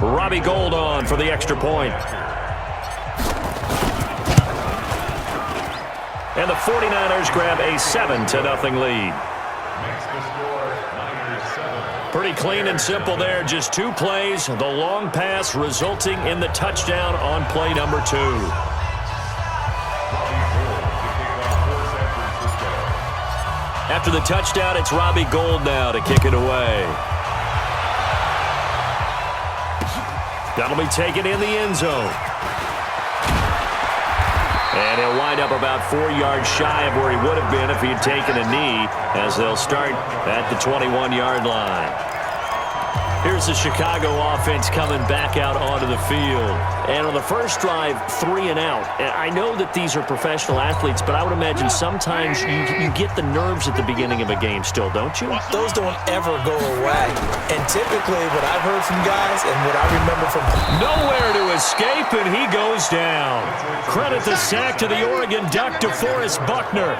Robbie Gould on for the extra point. And the 49ers grab a 7-0 lead. Pretty clean and simple there. Just 2 plays. The long pass resulting in the touchdown on play number 2. After the touchdown, it's Robbie Gould now to kick it away. That'll be taken in the end zone. And he'll wind up about 4 yards shy of where he would have been if he had taken a knee, as they'll start at the 21-yard line. Here's the Chicago offense coming back out onto the field. And on the first drive, 3 and out. And I know that these are professional athletes, but I would imagine sometimes you get the nerves at the beginning of a game still, don't you? Those don't ever go away. And typically what I've heard from guys and what I remember from... Nowhere to escape, and he goes down. Credit the sack to the Oregon Duck, DeForest Buckner.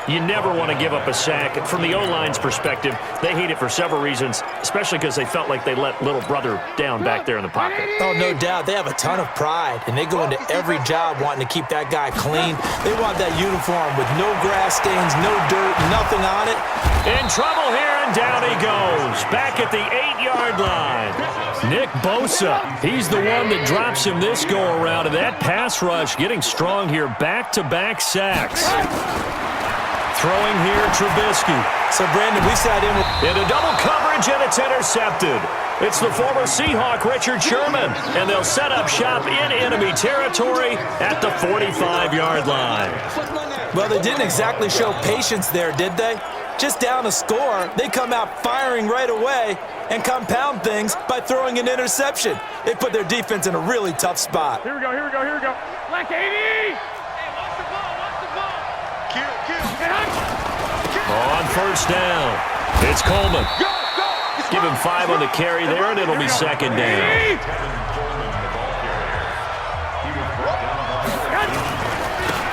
You never want to give up a sack. From the O-line's perspective, they hate it for several reasons, especially because they felt like they let little brother down back there in the pocket. Oh, no doubt. They have a ton of pride, and they go into every job wanting to keep that guy clean. They want that uniform with no grass stains, no dirt, nothing on it. In trouble here, and down he goes. Back at the 8-yard line. Nick Bosa, he's the one that drops him this go-around, and that pass rush getting strong here. Back-to-back sacks. Throwing here, Trubisky. So, Brandon, we sat into double coverage, and it's intercepted. It's the former Seahawk, Richard Sherman, and they'll set up shop in enemy territory at the 45-yard line. Well, they didn't exactly show patience there, did they? Just down a score, they come out firing right away and compound things by throwing an interception. They put their defense in a really tough spot. Here we go. Black 80! On first down, it's Coleman. Give him 5 on the carry there, and it'll be second down.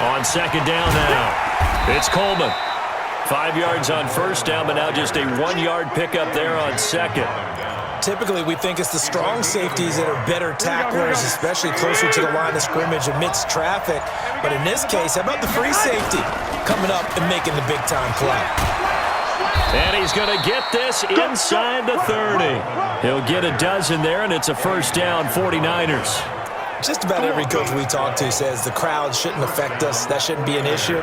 On second down now, it's Coleman. 5 yards on first down, but now just a 1-yard pickup there on second. Typically, we think it's the strong safeties that are better tacklers, especially closer to the line of scrimmage amidst traffic. But in this case, how about the free safety coming up and making the big-time play? And he's going to get this inside the 30. He'll get a dozen there, and it's a first down, 49ers. Just about every coach we talk to says the crowd shouldn't affect us. That shouldn't be an issue.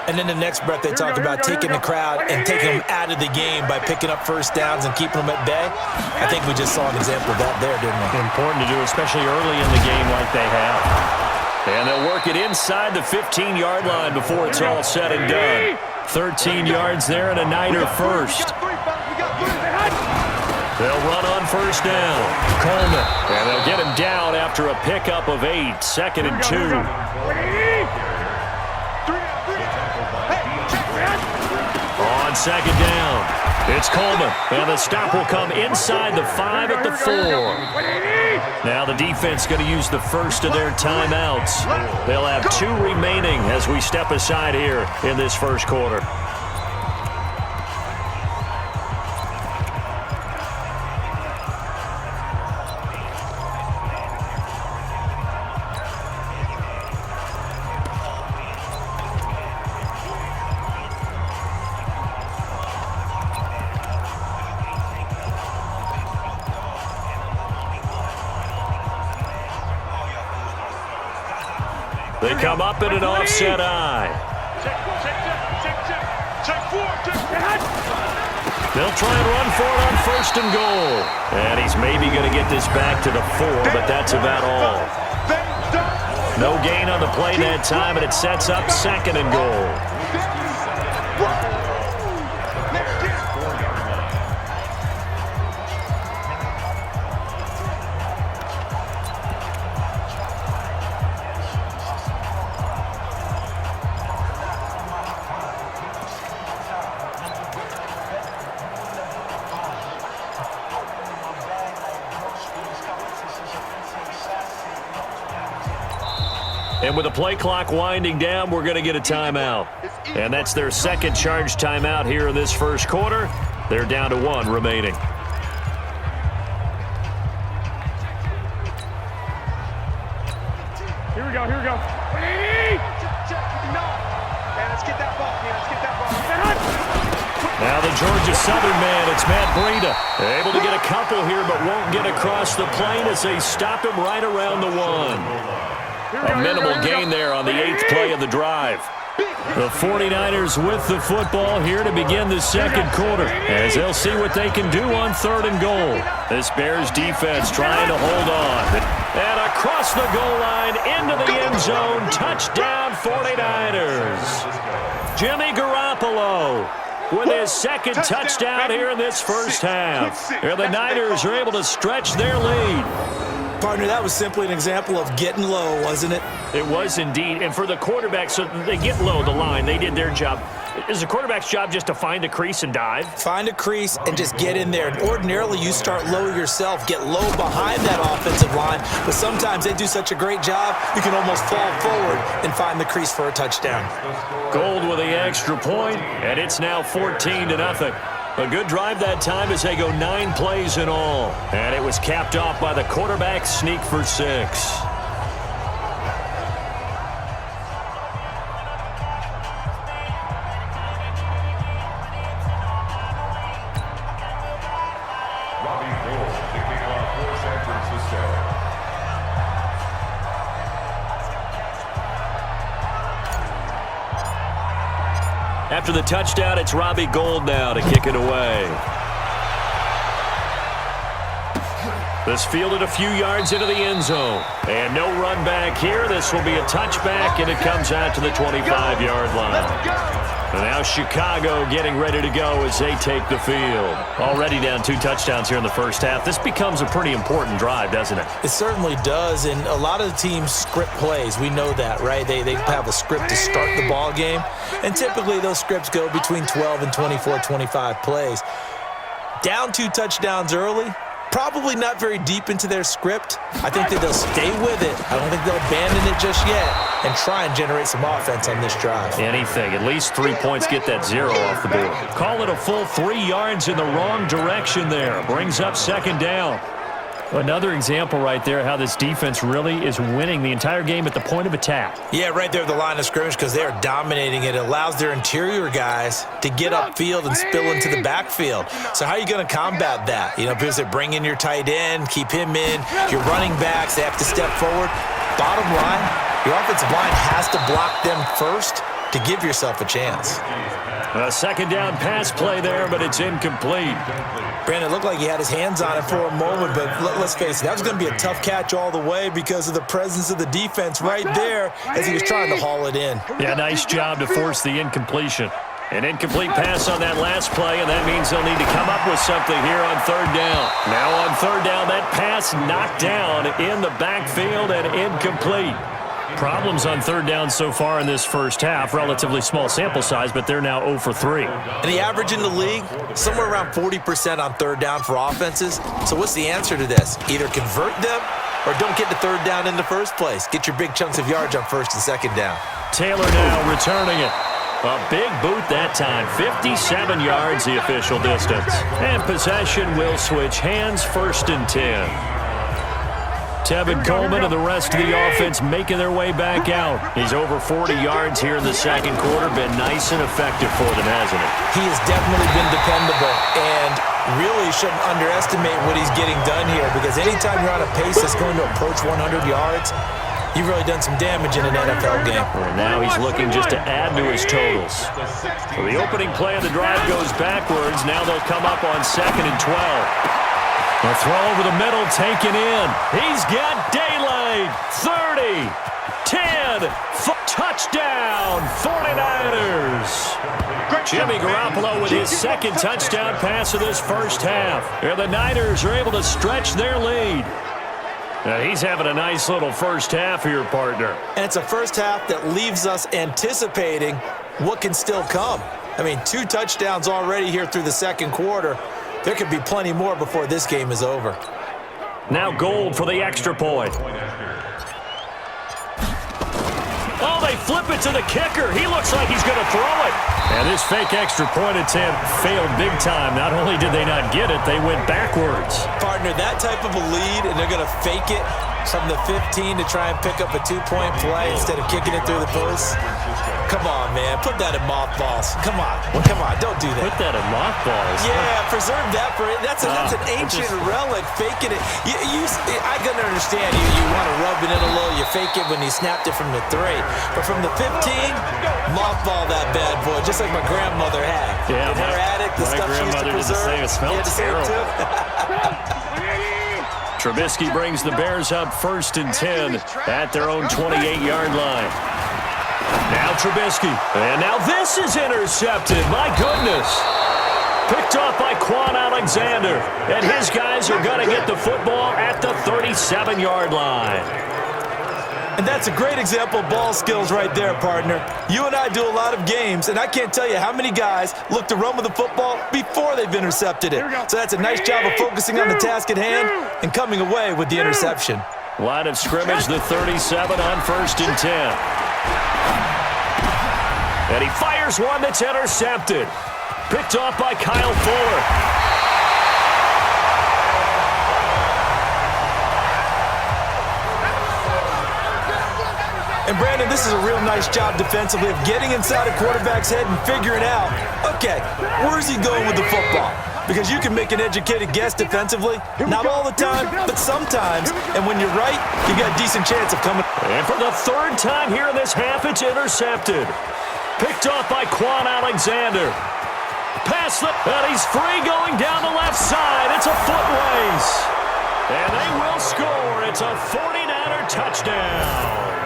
And then the next breath they talk about taking the crowd and taking them out of the game by picking up first downs and keeping them at bay. I think we just saw an example of that there, didn't we? Important to do, especially early in the game like they have. And they'll work it inside the 15-yard line before it's all said and done. 13 yards there and a Niner first. They'll run on first down. Coleman. And they'll get him down after a pickup of 8. Second and 2. On second down, it's Coleman. And the stop will come inside the 5 at the 4. Now the defense going to use the first of their timeouts. They'll have 2 remaining as we step aside here in this first quarter. They come up in an offset eye. They'll try and run for it on first and goal. And he's maybe going to get this back to the 4, but that's about all. No gain on the play that time, and it sets up second and goal. And with the play clock winding down, we're going to get a timeout. And that's their second charge timeout here in this first quarter. They're down to 1 remaining. we go. 180! Check. No. Man, let's get that ball. Man, let's get that ball. Now the Georgia Southern man, it's Matt Breida. Able to get a couple here, but won't get across the plane as they stop him right around the 1. A minimal gain there on the 8th play of the drive. The 49ers with the football here to begin the second quarter, as they'll see what they can do on 3rd and goal. This Bears defense trying to hold on. And across the goal line, into the end zone, touchdown 49ers. Jimmy Garoppolo with his second touchdown here in this first half. Here the Niners are able to stretch their lead. Partner, that was simply an example of getting low, wasn't it? It was indeed. And for the quarterback, so they get low the line. They did their job. Is the quarterback's job just to find a crease and dive? Find a crease and just get in there. And ordinarily, you start low yourself, get low behind that offensive line. But sometimes they do such a great job, you can almost fall forward and find the crease for a touchdown. Gold with the extra point, and it's now 14-0. A good drive that time as they go 9 plays in all. And it was capped off by the quarterback sneak for 6. After the touchdown, it's Robbie Gould now to kick it away. This fielded a few yards into the end zone. And no run back here. This will be a touchback, and it comes out to the 25-yard line. And now Chicago getting ready to go as they take the field. Already down 2 touchdowns here in the first half. This becomes a pretty important drive, doesn't it? It certainly does, and a lot of the teams script plays. We know that, right? They have a script to start the ball game, and typically those scripts go between 12 and 24, 25 plays. Down 2 touchdowns early, probably not very deep into their script. I think that they'll stay with it. I don't think they'll abandon it just yet and try and generate some offense on this drive. Anything. At least 3 points, get that 0 off the board. Call it a full 3 yards in the wrong direction there. Brings up 2nd down. Another example right there how this defense really is winning the entire game at the point of attack. Yeah, right there at the line of scrimmage because they are dominating it. It allows their interior guys to get upfield and spill into the backfield. So how are you going to combat that? You know, because they bring in your tight end, keep him in. Your running backs, they have to step forward. Bottom line, your offensive line has to block them first to give yourself a chance. A 2nd down pass play there, but it's incomplete. Brandon, it looked like he had his hands on it for a moment, but let's face it, that was going to be a tough catch all the way because of the presence of the defense right there as he was trying to haul it in. Yeah, nice job to force the incompletion. An incomplete pass on that last play, and that means they'll need to come up with something here on 3rd down. Now on 3rd down, that pass knocked down in the backfield and incomplete. Problems on 3rd down so far in this first half. Relatively small sample size, but they're now 0 for 3. And the average in the league, somewhere around 40% on 3rd down for offenses. So what's the answer to this? Either convert them or don't get to 3rd down in the first place. Get your big chunks of yards on 1st and 2nd down. Taylor now returning it. A big boot that time. 57 yards the official distance. And possession will switch hands. 1st and 10. Tevin Coleman and the rest of the offense making their way back out. He's over 40 yards here in the second quarter. Been nice and effective for them, hasn't he? He has definitely been dependable and really shouldn't underestimate what he's getting done here because anytime you're on a pace that's going to approach 100 yards, you've really done some damage in an NFL game. And now he's looking just to add to his totals. So the opening play of the drive goes backwards. Now they'll come up on 2nd and 12. A throw over the middle, taken in. He's got daylight. 30, 10, touchdown, 49ers. Jimmy Garoppolo with his 2nd touchdown pass of this first half. Here the Niners are able to stretch their lead. Now he's having a nice little first half here, partner. And it's a first half that leaves us anticipating what can still come. I mean, 2 touchdowns already here through the second quarter. There could be plenty more before this game is over. Now Gould for the extra point. Oh, they flip it to the kicker. He looks like he's going to throw it. And this fake extra point attempt failed big time. Not only did they not get it, they went backwards. Partner, that type of a lead, and they're going to fake it From the 15 to try and pick up a 2-point play instead of kicking it through the post. Come on, man. Put that in mothballs. Come on. Don't do that. Put that in mothballs. Yeah, preserve that for it. That's an ancient relic. Faking it. I can understand you want to rub it in a little. You fake it when you snapped it from the 3. But from the 15, mothball that bad boy, just like my grandmother had. Yeah, in her attic, the stuff she used to preserve. It smelled terrible. Trubisky brings the Bears up 1st and 10 at their own 28-yard line. Now Trubisky. And now this is intercepted. My goodness. Picked off by Quan Alexander. And his guys are going to get the football at the 37-yard line. And that's a great example of ball skills right there, partner. You and I do a lot of games, and I can't tell you how many guys look to run with the football before they've intercepted it. So that's a nice job of focusing on the task at hand and coming away with the interception. Line of scrimmage, the 37 on 1st and 10. And he fires one that's intercepted. Picked off by Kyle Fuller. And, Brandon, this is a real nice job defensively of getting inside a quarterback's head and figuring out, okay, where's he going with the football? Because you can make an educated guess defensively, not all the time, but sometimes. And when you're right, you got a decent chance of coming. And for the 3rd time here in this half, it's intercepted. Picked off by Quan Alexander. Pass slip, and he's free going down the left side. It's a foot race. And they will score. It's a 49er touchdown.